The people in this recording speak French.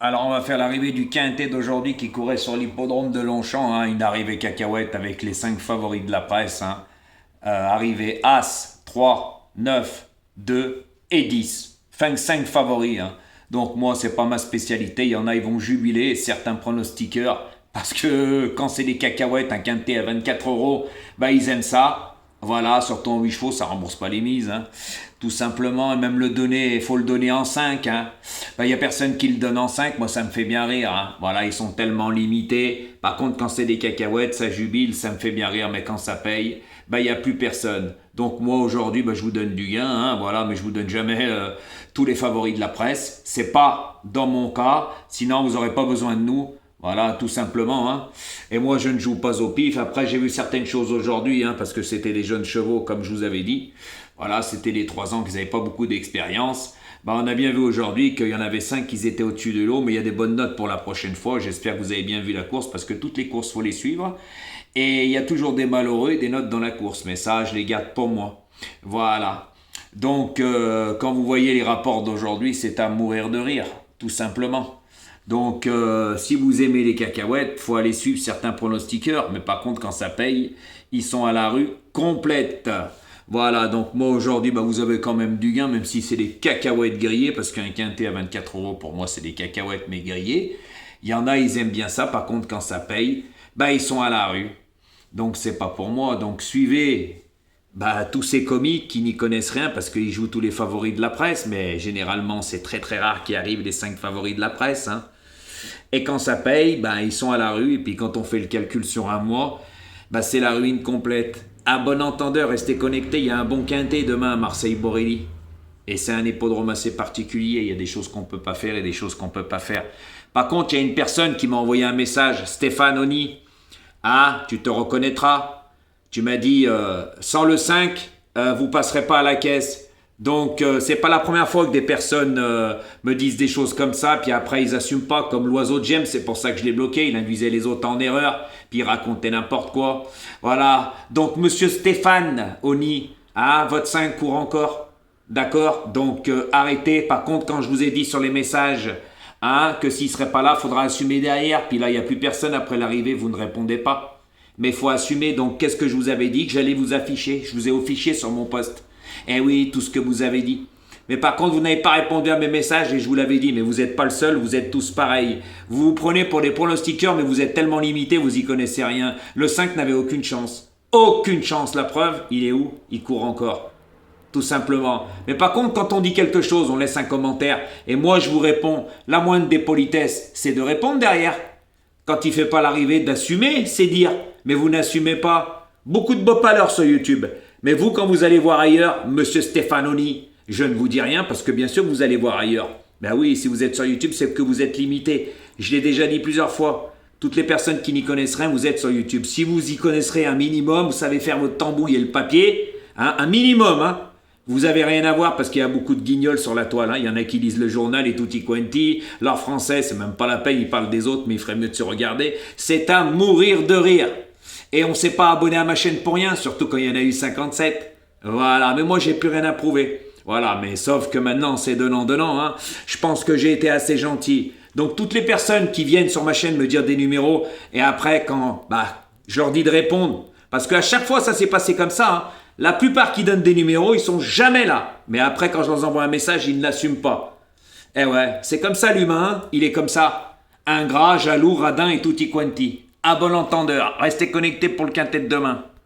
Alors, on va faire l'arrivée du quintet d'aujourd'hui qui courait sur l'hippodrome de Longchamp. Hein, une arrivée cacahuète avec les 5 favoris de la presse. Hein. Arrivée As, 3, 9, 2 et 10. 5 favoris. Hein. Donc, moi, c'est pas ma spécialité. Il y en a, ils vont jubiler. Certains pronostiqueurs, parce que quand c'est des cacahuètes, un quintet à 24 euros, bah, ils aiment ça. Voilà, surtout en 8 chevaux, ça rembourse pas les mises. Hein. Tout simplement, et même le donner, il faut le donner en 5. Hein. Ben, y a personne qui le donne en 5, moi ça me fait bien rire. Hein. Voilà, ils sont tellement limités. Par contre, quand c'est des cacahuètes, ça jubile, ça me fait bien rire, mais quand ça paye, ben, il n'y a plus personne. Donc moi aujourd'hui, ben, je vous donne du gain, hein, voilà, mais je vous donne jamais tous les favoris de la presse. C'est pas dans mon cas, sinon vous n'aurez pas besoin de nous. Voilà, tout simplement. Hein. Et moi, je ne joue pas au pif. Après, j'ai vu certaines choses aujourd'hui, hein, parce que c'était des jeunes chevaux, comme je vous avais dit. Voilà, c'était les 3 ans qu'ils n'avaient pas beaucoup d'expérience. Ben, on a bien vu aujourd'hui qu'il y en avait 5 qui étaient au-dessus de l'eau, mais il y a des bonnes notes pour la prochaine fois. J'espère que vous avez bien vu la course, parce que toutes les courses, il faut les suivre. Et il y a toujours des malheureux et des notes dans la course. Mais ça, je les garde pour moi. Voilà. Donc, quand vous voyez les rapports d'aujourd'hui, c'est à mourir de rire, tout simplement. Donc, si vous aimez les cacahuètes, faut aller suivre certains pronostiqueurs. Mais par contre, quand ça paye, ils sont à la rue complète. Voilà, donc moi aujourd'hui, bah, vous avez quand même du gain, même si c'est des cacahuètes grillées, parce qu'un quintet à 24 euros, pour moi, c'est des cacahuètes mais grillées. Il y en a, ils aiment bien ça. Par contre, quand ça paye, bah, ils sont à la rue. Donc, c'est pas pour moi. Donc, suivez bah, tous ces comiques qui n'y connaissent rien parce qu'ils jouent tous les favoris de la presse, mais généralement, c'est très très rare qu'ils arrivent les 5 favoris de la presse. Hein. Et quand ça paye, ben, ils sont à la rue. Et puis quand on fait le calcul sur un mois, ben, c'est la ruine complète. À bon entendeur, restez connectés. Il y a un bon quintet demain à Marseille-Borelli. Et c'est un hippodrome assez particulier. Il y a des choses qu'on ne peut pas faire et des choses qu'on ne peut pas faire. Par contre, il y a une personne qui m'a envoyé un message. Stéphane Oni. Ah, tu te reconnaîtras. Tu m'as dit, sans le 5, vous passerez pas à la caisse. Donc, c'est pas la première fois que des personnes me disent des choses comme ça, puis après, ils assument pas, comme l'oiseau de James, c'est pour ça que je l'ai bloqué, il induisait les autres en erreur, puis il racontait n'importe quoi. Voilà, donc, monsieur Stéphane Oni, ah, votre 5 court encore, d'accord? Donc, arrêtez, par contre, quand je vous ai dit sur les messages, hein, que s'il serait pas là, il faudra assumer derrière, puis là, il n'y a plus personne après l'arrivée, vous ne répondez pas. Mais il faut assumer, donc qu'est-ce que je vous avais dit? Que j'allais vous afficher. Je vous ai affiché sur mon poste. Eh oui, tout ce que vous avez dit. Mais par contre, vous n'avez pas répondu à mes messages et je vous l'avais dit, mais vous n'êtes pas le seul, vous êtes tous pareils. Vous vous prenez pour des pronostiqueurs, mais vous êtes tellement limités, vous y connaissez rien. Le 5 n'avait aucune chance. Aucune chance, la preuve, il est où? Il court encore. Tout simplement. Mais par contre, quand on dit quelque chose, on laisse un commentaire et moi je vous réponds. La moindre des politesses, c'est de répondre derrière. Quand il ne fait pas l'arrivée, d'assumer, c'est dire. Mais vous n'assumez pas. Beaucoup de beaux paleurs sur YouTube. Mais vous, quand vous allez voir ailleurs, monsieur Stefanoni, je ne vous dis rien parce que bien sûr vous allez voir ailleurs. Ben oui, si vous êtes sur YouTube, c'est que vous êtes limité. Je l'ai déjà dit plusieurs fois. Toutes les personnes qui n'y connaissent rien, vous êtes sur YouTube. Si vous y connaisserez un minimum, vous savez faire votre tambouille et le papier, hein, un minimum, hein, vous avez rien à voir parce qu'il y a beaucoup de guignols sur la toile. Hein. Il y en a qui lisent le journal et tutti quanti. Leur français, c'est même pas la peine, ils parlent des autres, mais il ferait mieux de se regarder. C'est à mourir de rire. Et on ne s'est pas abonné à ma chaîne pour rien, surtout quand il y en a eu 57. Voilà, mais moi, j'ai plus rien à prouver. Voilà, mais sauf que maintenant, c'est donnant-donnant. Hein. Je pense que j'ai été assez gentil. Donc, toutes les personnes qui viennent sur ma chaîne me dire des numéros, et après, quand je leur dis de répondre, parce qu'à chaque fois, ça s'est passé comme ça, hein. La plupart qui donnent des numéros, ils sont jamais là. Mais après, quand je leur envoie un message, ils ne l'assument pas. Eh ouais, c'est comme ça l'humain, il est comme ça. Ingrat, jaloux, radin et tutti quanti. À bon entendeur, restez connectés pour le quintet de demain.